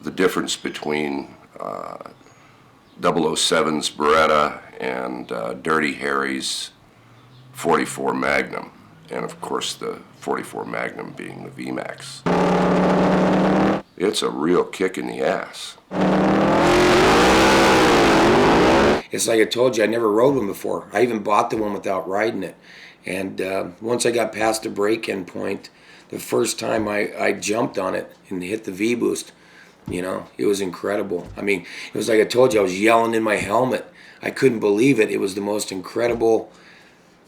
the difference between 007's Beretta and Dirty Harry's 44 Magnum, and of course the 44 Magnum being the Vmax. It's a real kick in the ass. It's like I told you, I never rode one before. I even bought the one without riding it. And once I got past the break-in point, the first time I jumped on it and hit the V-boost, you know, it was incredible. I mean, it was like I told you, I was yelling in my helmet. I couldn't believe it. It was the most incredible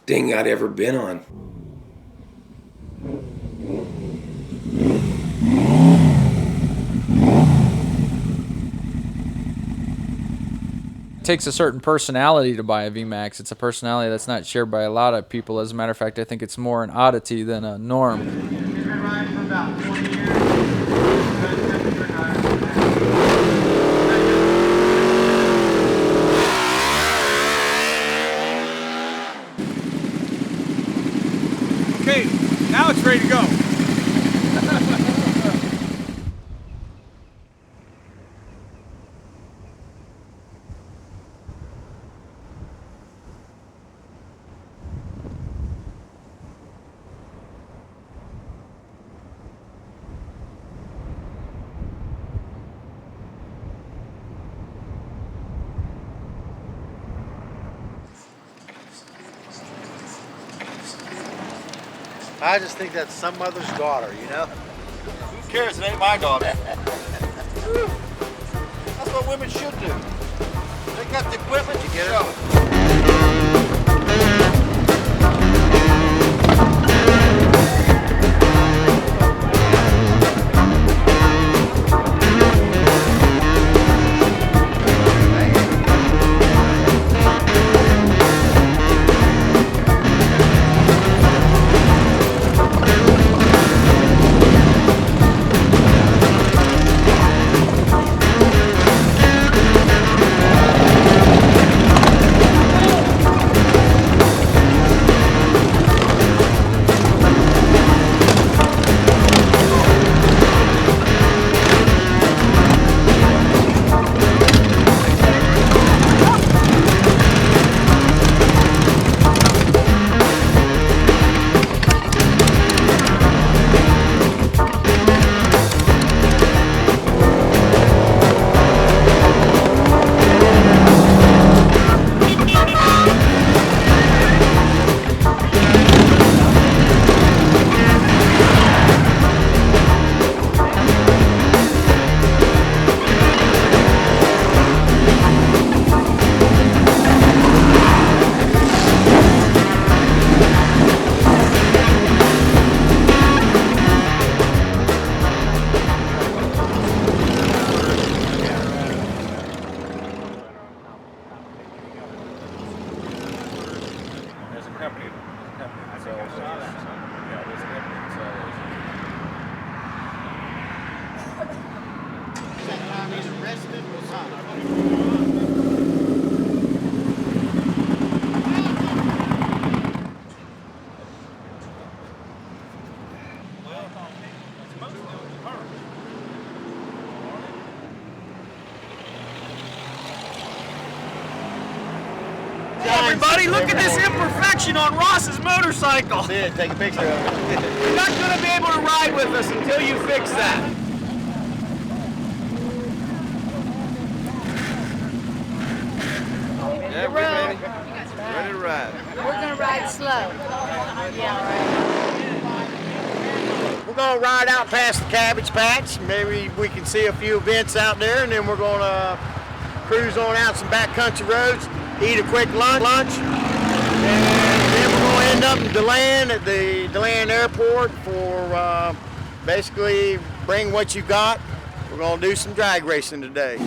thing I'd ever been on. It takes a certain personality to buy a Vmax. It's a personality that's not shared by a lot of people. As a matter of fact, I think it's more an oddity than a norm. He's been riding for about 20 years. Okay, now it's ready to go. I just think that's some mother's daughter, you know? Who cares? It ain't my daughter. That's what women should do. They got the equipment, you get it. Everybody, look at this imperfection on Ross's motorcycle. See it, take a picture of it. You're not going to be able to ride with us until you fix that. Yeah, we're ready. Ready to ride. We're going to ride slow. Yeah, right. We're going to ride out past the Cabbage Patch. Maybe we can see a few events out there, and then we're going to cruise on out some backcountry roads, eat a quick lunch, and then we're going to end up in Deland at the Deland Airport for basically bring what you got. We're going to do some drag racing today.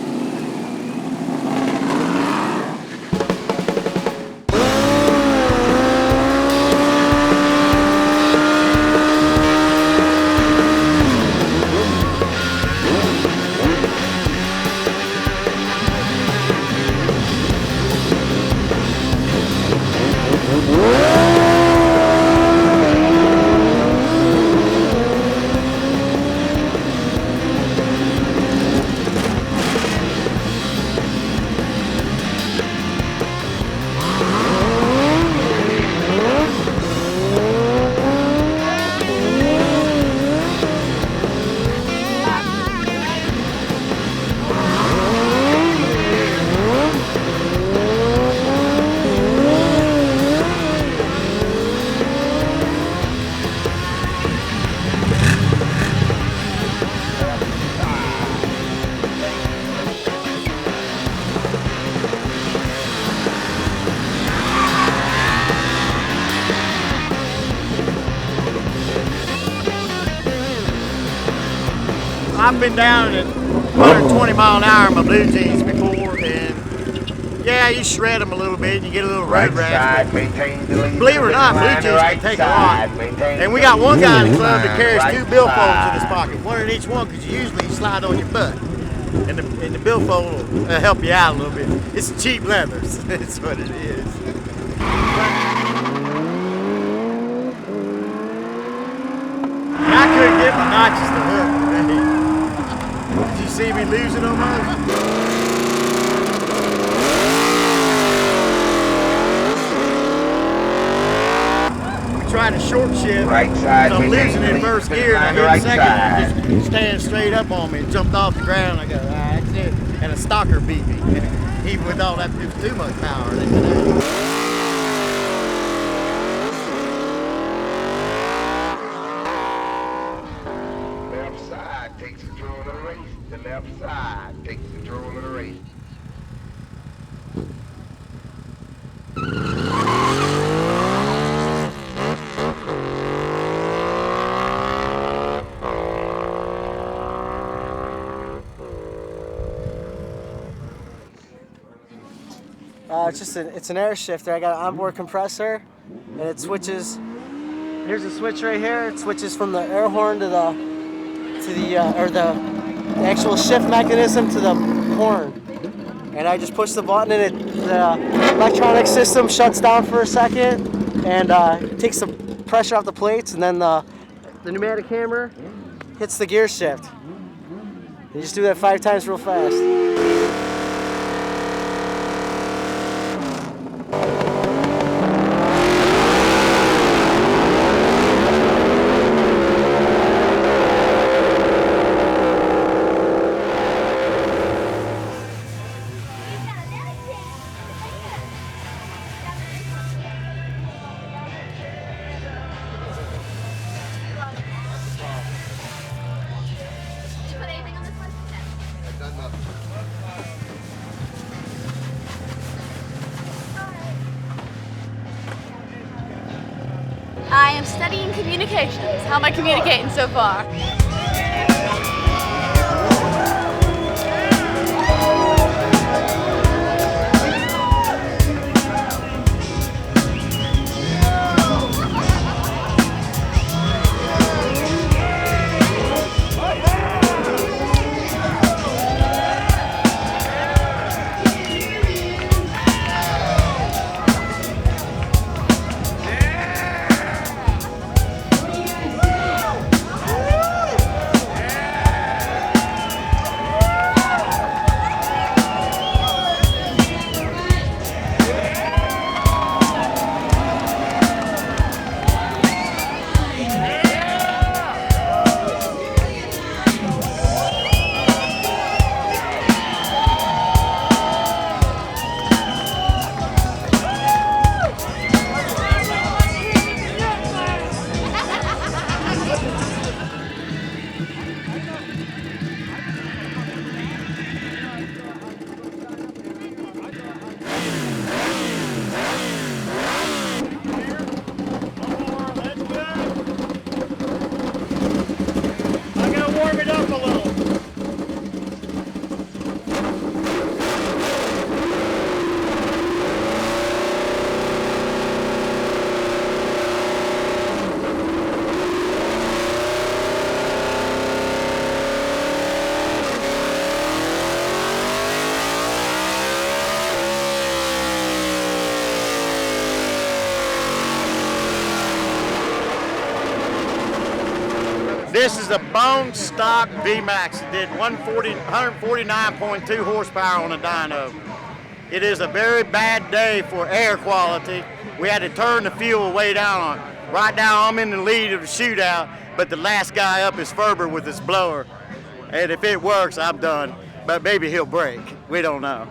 I've been down at 120 mile an hour in my blue jeans before, and yeah, you shred them a little bit and you get a little road rash. Believe it or not, blue jeans can take a lot. And we got one guy in the club that carries 2 billfolds in his pocket, one in each one, because usually you slide on your butt. And the billfold will help you out a little bit. It's cheap leathers. That's what it is. I couldn't get my notches to hook today. Did you see me losing on those? We tried a short shift. Right side, So I'm losing in maintain first the gear, and I hit right second, side. and just stand straight up on me and jumped off the ground. I go, that's it. And a stalker beat me. Even with all that, it was too much power. Left side takes control of the race. The left side takes control of the race. It's an air shifter. I got an onboard compressor, and it switches. Here's a switch right here. It switches from the air horn to the actual shift mechanism to the horn. And I just push the button, and the electronic system shuts down for a second, and takes the pressure off the plates, and then the pneumatic hammer hits the gear shift. You just do that 5 times real fast. I am studying communications. How am I communicating so far? This is a bone stock Vmax. It did 149.2 horsepower on the dyno. It is a very bad day for air quality. We had to turn the fuel way down on it. Right now I'm in the lead of the shootout, but the last guy up is Ferber with his blower. And if it works, I'm done. But maybe he'll break. We don't know.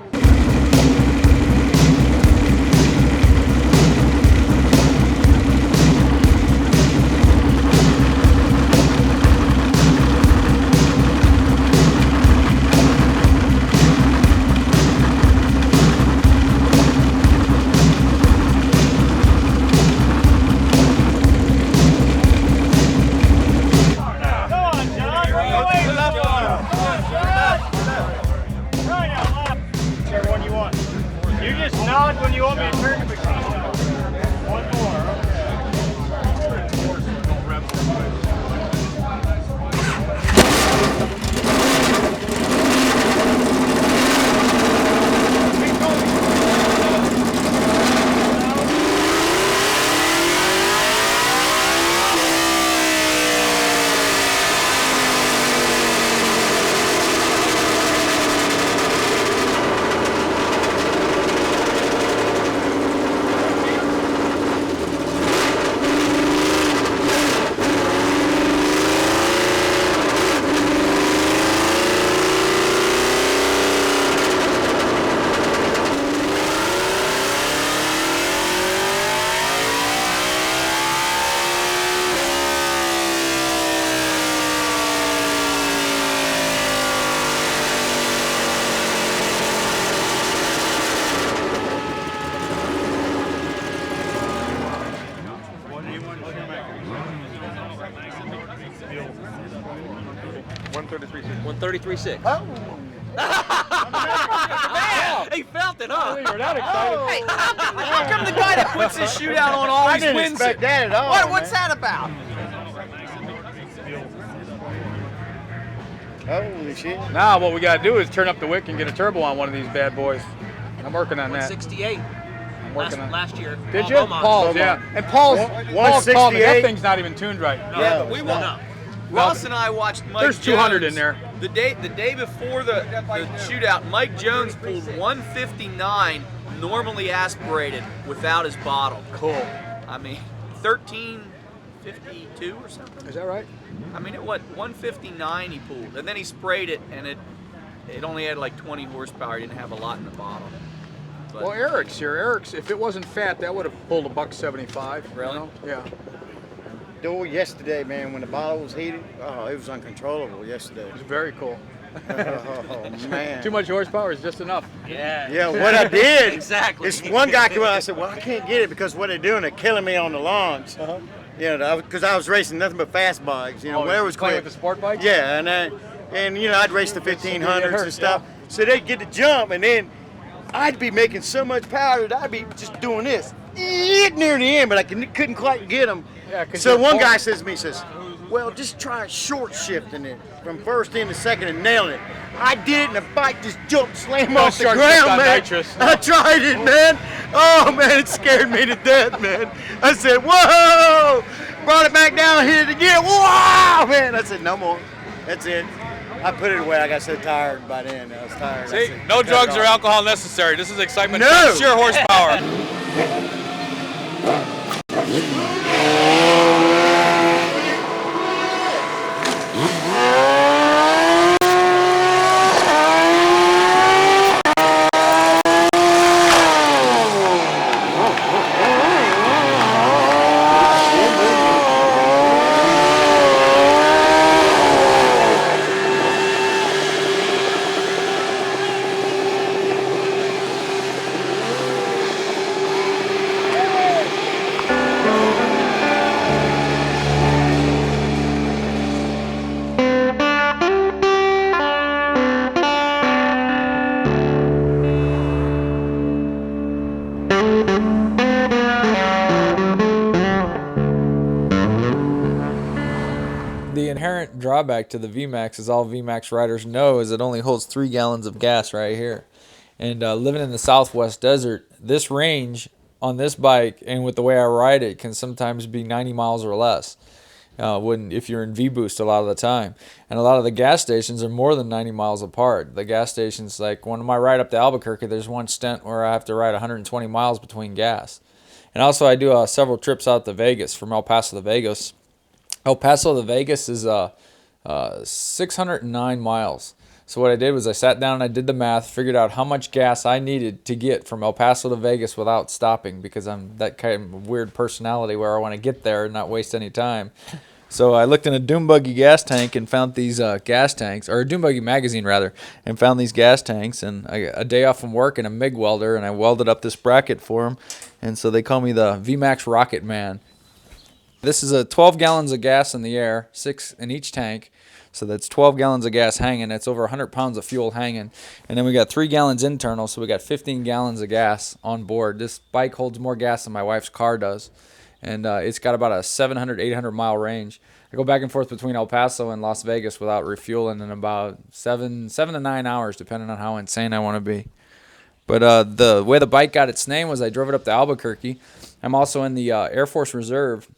133.6. Oh. He felt it, huh? You're that excited. Hey, how come the guy that puts his shootout on I always didn't wins expect it? that at all. What's that about? Holy shit. Now what we got to do is turn up the wick and get a turbo on one of these bad boys. I'm working on that. 168 I'm working on last year. Did you? Beaumont. Paul's, yeah. And Paul's called me. That 168. thing's not even tuned right. Yeah, but we won. No. Ross and I watched Mike There's 200 Jones. in there. The day before the shootout, Mike Jones pulled 159 normally aspirated without his bottle. Cool. I mean, 1352 or something. Is that right? I mean, it what 159 he pulled, and then he sprayed it, and it only had like 20 horsepower. He didn't have a lot in the bottle. But, Well, Eric's here. Eric's, if it wasn't fat, that would have pulled a $175. Really? You know? Yeah. Dude, yesterday, man, when the bottle was heated, oh, it was uncontrollable yesterday. It was very cool. Oh, man. Too much horsepower is just enough. Yeah, what I did, Exactly. is one guy came out, I said, well, I can't get it because what they're doing, they're killing me on the lawns. You know, because I was racing nothing but fast bikes, you know, whatever was playing quick. with the sport bikes? Yeah, and you know, I'd race the 1500s hurt, and stuff. yeah. So they'd get the jump, and then I'd be making so much power that I'd be just doing this near the end, but I couldn't quite get them. Yeah, 'cause So you're one pulling. guy says to me, says, well, just try short shifting it from first into second and nailing it. I did it, and the bike just jumped, slammed No off the short shift ground, on man. nitrous. I tried it, man. Oh, man, it scared me to death, man. I said, whoa! Brought it back down, hit it again. Wow, man. I said, no more. That's it. I put it away. I got so tired by then. I was tired. I See, said, no cut it drugs or off. alcohol necessary. This is excitement. No. Sheer horsepower. The inherent drawback to the Vmax, as all Vmax riders know, is it only holds 3 gallons of gas right here. And living in the Southwest desert, this range on this bike and with the way I ride it can sometimes be 90 miles or less. If you're in V-boost a lot of the time. And a lot of the gas stations are more than 90 miles apart. The gas stations, like when I ride up to Albuquerque, there's one stint where I have to ride 120 miles between gas. And also I do several trips out to Vegas, from El Paso to Vegas. El Paso to Vegas is 609 miles. So what I did was I sat down and I did the math, figured out how much gas I needed to get from El Paso to Vegas without stopping, because I'm that kind of weird personality where I want to get there and not waste any time. So I looked in a Doom Buggy gas tank and found these gas tanks, or a Doom Buggy magazine rather, and found these gas tanks. And I got a day off from work and a MIG welder, and I welded up this bracket for them. And so they call me the Vmax Rocket Man. This is 12 gallons of gas in the air, 6 in each tank. So that's 12 gallons of gas hanging. That's over 100 pounds of fuel hanging. And then we got 3 gallons internal, so we got 15 gallons of gas on board. This bike holds more gas than my wife's car does. And it's got about a 700, 800 mile range. I go back and forth between El Paso and Las Vegas without refueling in about 7 to 9 hours, depending on how insane I want to be. But the way the bike got its name was I drove it up to Albuquerque. I'm also in the Air Force Reserve.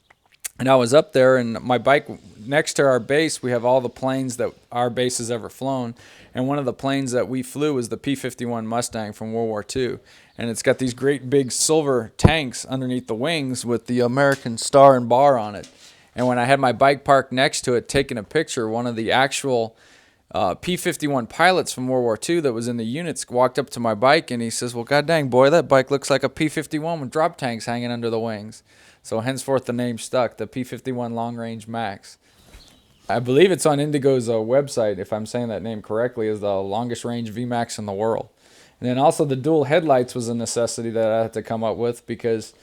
And I was up there, and my bike, next to our base, we have all the planes that our base has ever flown. And one of the planes that we flew was the P-51 Mustang from World War II. And it's got these great big silver tanks underneath the wings with the American star and bar on it. And when I had my bike parked next to it, taking a picture, one of the actual P-51 pilots from World War II that was in the units walked up to my bike, and he says, well, god dang, boy, that bike looks like a P-51 with drop tanks hanging under the wings. So henceforth the name stuck, the P-51 Long Range Max. I believe it's on Indigo's website, if I'm saying that name correctly, is the longest range Vmax in the world. And then also the dual headlights was a necessity that I had to come up with, because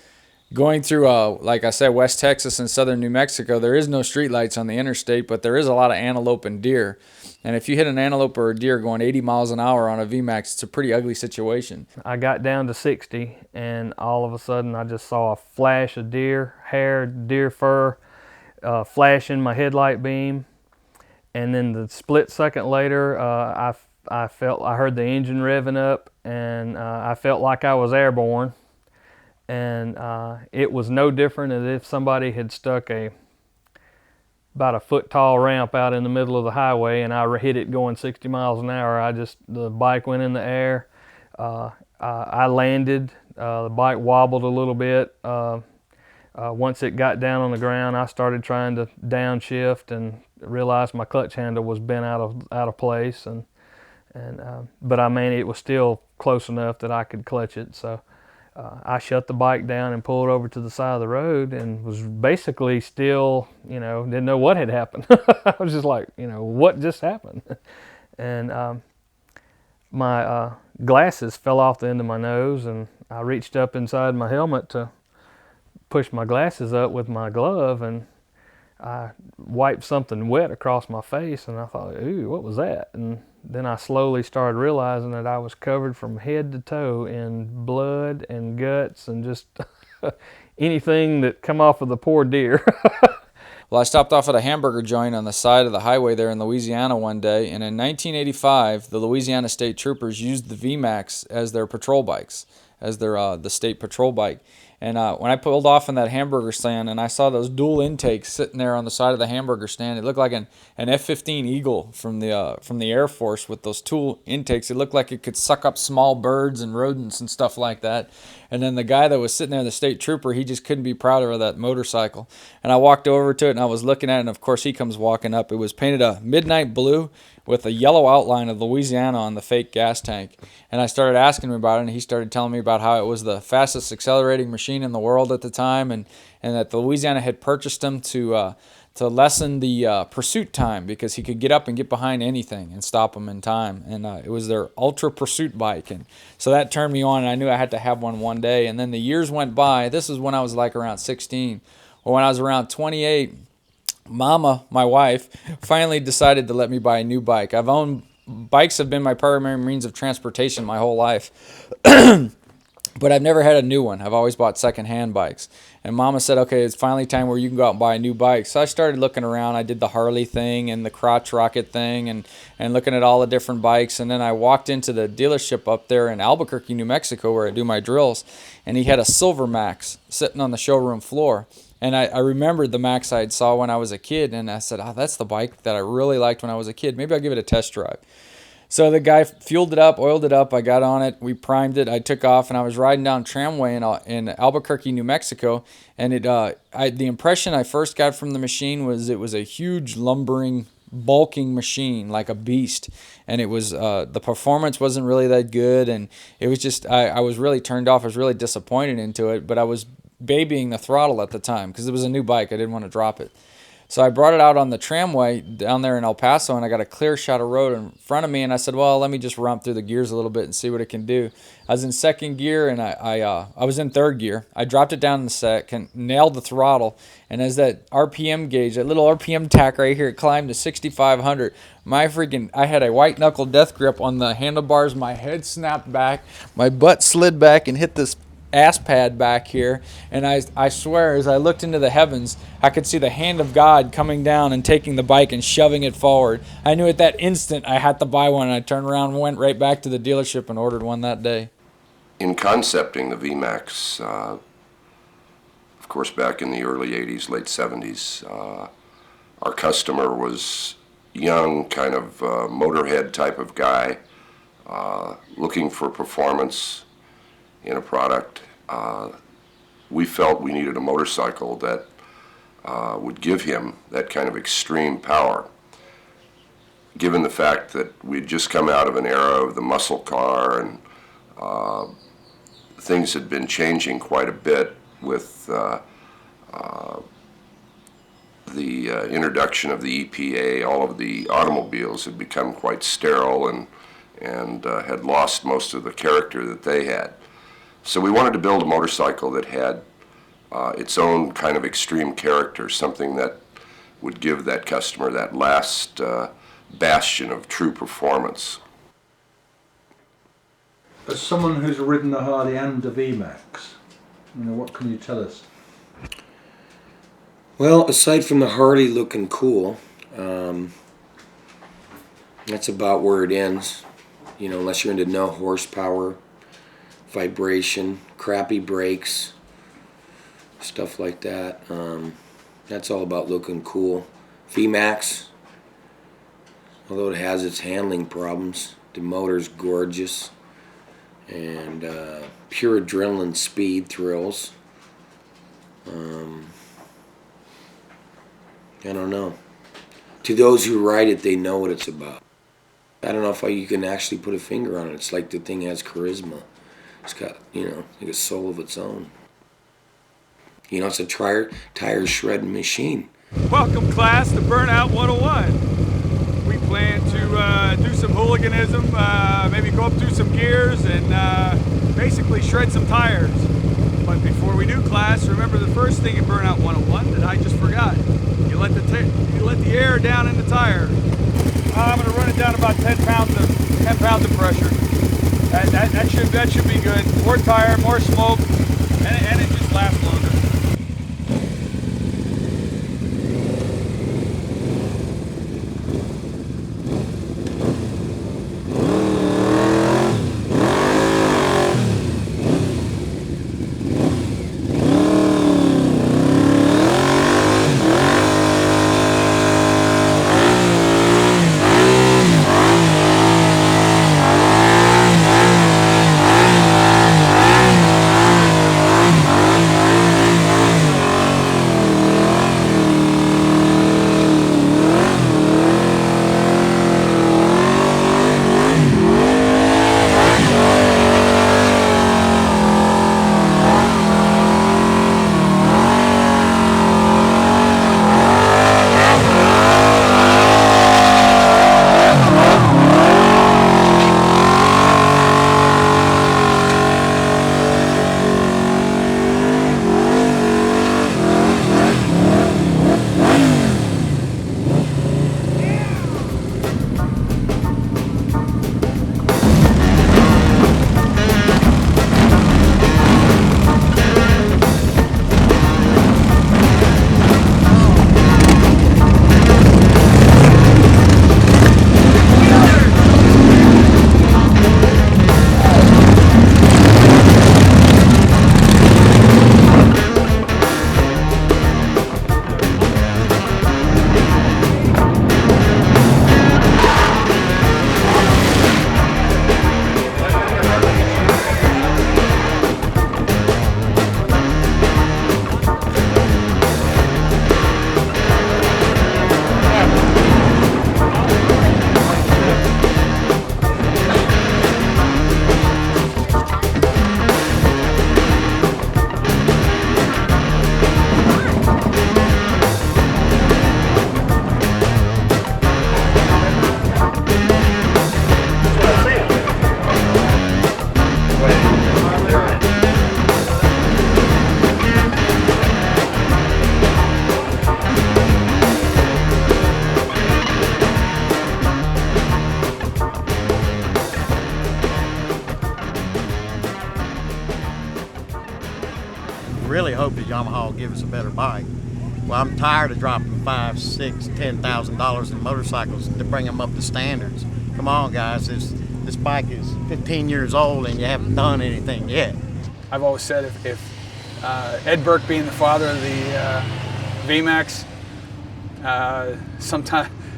going through, like I said, West Texas and southern New Mexico, there is no street lights on the interstate, but there is a lot of antelope and deer. And if you hit an antelope or a deer going 80 miles an hour on a Vmax, it's a pretty ugly situation. I got down to 60, and all of a sudden I just saw a flash of deer hair, deer fur, flash in my headlight beam. And then the split second later, I heard the engine revving up, and I felt like I was airborne. And it was no different as if somebody had stuck about a foot tall ramp out in the middle of the highway, and I hit it going 60 miles an hour. The bike went in the air. I landed. The bike wobbled a little bit. Once it got down on the ground, I started trying to downshift and realized my clutch handle was bent out of place. But I mean, it was still close enough that I could clutch it. So I shut the bike down and pulled over to the side of the road and was basically still, didn't know what had happened. I was just like, what just happened? And my glasses fell off the end of my nose, and I reached up inside my helmet to push my glasses up with my glove, and I wiped something wet across my face, and I thought, ooh, what was that? And then I slowly started realizing that I was covered from head to toe in blood and guts and just anything that come off of the poor deer. Well, I stopped off at a hamburger joint on the side of the highway there in Louisiana one day, and in 1985, the Louisiana State Troopers used the Vmax as their patrol bikes, as their the state patrol bike. And when I pulled off in that hamburger stand and I saw those dual intakes sitting there on the side of the hamburger stand, it looked like an F-15 Eagle from the Air Force with those dual intakes. It looked like it could suck up small birds and rodents and stuff like that. And then the guy that was sitting there, the state trooper, he just couldn't be prouder of that motorcycle. And I walked over to it and I was looking at it, and of course he comes walking up. It was painted a midnight blue with a yellow outline of Louisiana on the fake gas tank. And I started asking him about it, and he started telling me about how it was the fastest accelerating machine in the world at the time, and that the Louisiana had purchased them to lessen the pursuit time, because he could get up and get behind anything and stop them in time. And it was their ultra pursuit bike. And so that turned me on, and I knew I had to have one day. And then the years went by. This is when I was like around 16. Well, when I was around 28, Mama, my wife, finally decided to let me buy a new bike. Bikes have been my primary means of transportation my whole life. But I've never had a new one. I've always bought secondhand bikes. And Mama said, okay, it's finally time where you can go out and buy a new bike. So I started looking around. I did the Harley thing and the crotch rocket thing and looking at all the different bikes. And then I walked into the dealership up there in Albuquerque, New Mexico, where I do my drills. And he had a Silver Max sitting on the showroom floor. And I remembered the Max I saw when I was a kid. And I said, oh, that's the bike that I really liked when I was a kid. Maybe I'll give it a test drive. So the guy fueled it up, oiled it up. I got on it. We primed it. I took off, and I was riding down Tramway in Albuquerque, New Mexico. And the impression I first got from the machine was it was a huge, lumbering, bulking machine, like a beast. And it was the performance wasn't really that good, and it was just I was really turned off. I was really disappointed into it, but I was babying the throttle at the time because it was a new bike. I didn't want to drop it. So I brought it out on the Tramway down there in El Paso, and I got a clear shot of road in front of me, and I said, well, let me just romp through the gears a little bit and see what it can do. I was in second gear, and I was in third gear. I dropped it down in the second, nailed the throttle, and as that RPM gauge, that little RPM tack right here, it climbed to 6,500. I had a white knuckle death grip on the handlebars. My head snapped back. My butt slid back and hit this ass pad back here, and I swear, as I looked into the heavens, I could see the hand of God coming down and taking the bike and shoving it forward. I knew at that instant I had to buy one, and I turned around and went right back to the dealership and ordered one that day. In concepting the Vmax, of course back in the early 80s, late 70s, our customer was young, kind of motorhead type of guy, looking for performance in a product. We felt we needed a motorcycle that would give him that kind of extreme power. Given the fact that we'd just come out of an era of the muscle car, and things had been changing quite a bit with the introduction of the EPA, all of the automobiles had become quite sterile and had lost most of the character that they had. So we wanted to build a motorcycle that had its own kind of extreme character, something that would give that customer that last bastion of true performance. As someone who's ridden a Harley and a Vmax, what can you tell us? Well, aside from the Harley looking cool, that's about where it ends. Unless you're into no horsepower, vibration, crappy brakes, stuff like that. That's all about looking cool. Vmax, although it has its handling problems, the motor's gorgeous, and pure adrenaline speed thrills. I don't know. To those who ride it, they know what it's about. I don't know if you can actually put a finger on it. It's like the thing has charisma. It's got, like a soul of its own. It's a tire shredding machine. Welcome, class, to Burnout 101. We plan to do some hooliganism, maybe go up through some gears, and basically shred some tires. But before we do, class, remember the first thing in Burnout 101 that I just forgot. You let the air down in the tire. I'm going to run it down about 10 pounds of pressure. That should be good. More tire, more smoke, and it just lasts longer. Really hope that Yamaha will give us a better bike. Well, I'm tired of dropping $5,000, $6,000, $10,000 in motorcycles to bring them up to standards. Come on, guys, this bike is 15 years old and you haven't done anything yet. I've always said if Ed Burke being the father of the Vmax,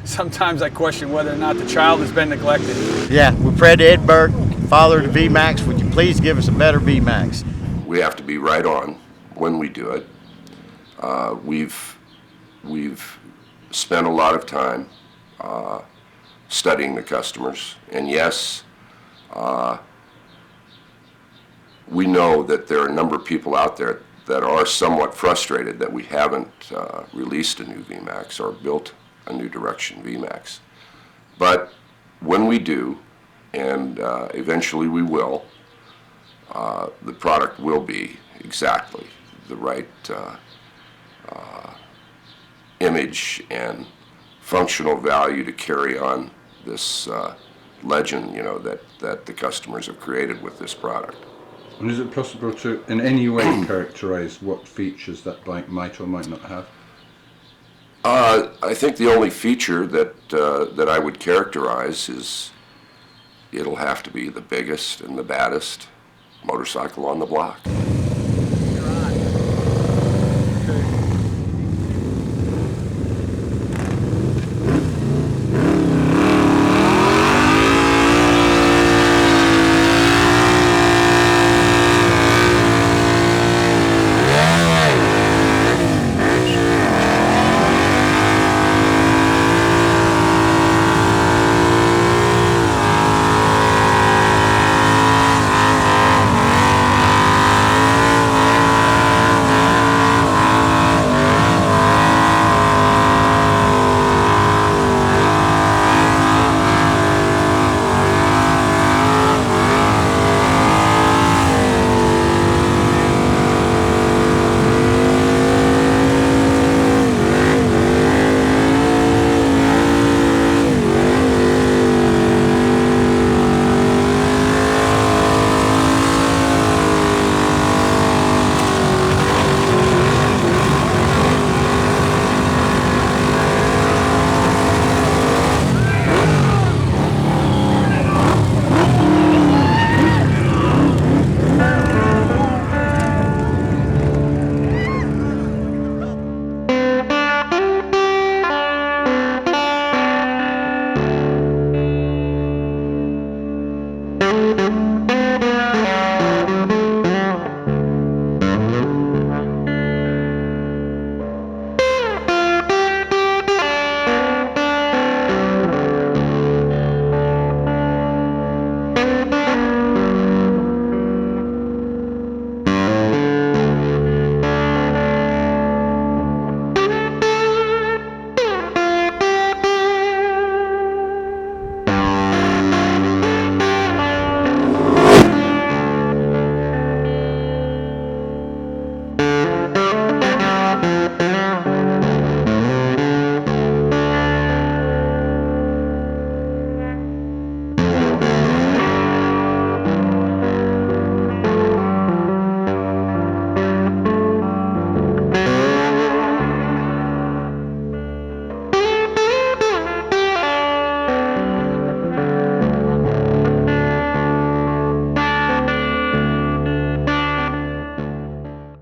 sometimes I question whether or not the child has been neglected. Yeah, we pray to Ed Burke, father of the Vmax, would you please give us a better Vmax? We have to be right on when we do it. We've spent a lot of time studying the customers, and yes, we know that there are a number of people out there that are somewhat frustrated that we haven't released a new Vmax or built a new direction Vmax. But when we do, and eventually we will, the product will be exactly the right image and functional value to carry on this legend, that the customers have created with this product. And is it possible to, in any way, characterize what features that bike might or might not have? I think the only feature that I would characterize is it'll have to be the biggest and the baddest motorcycle on the block.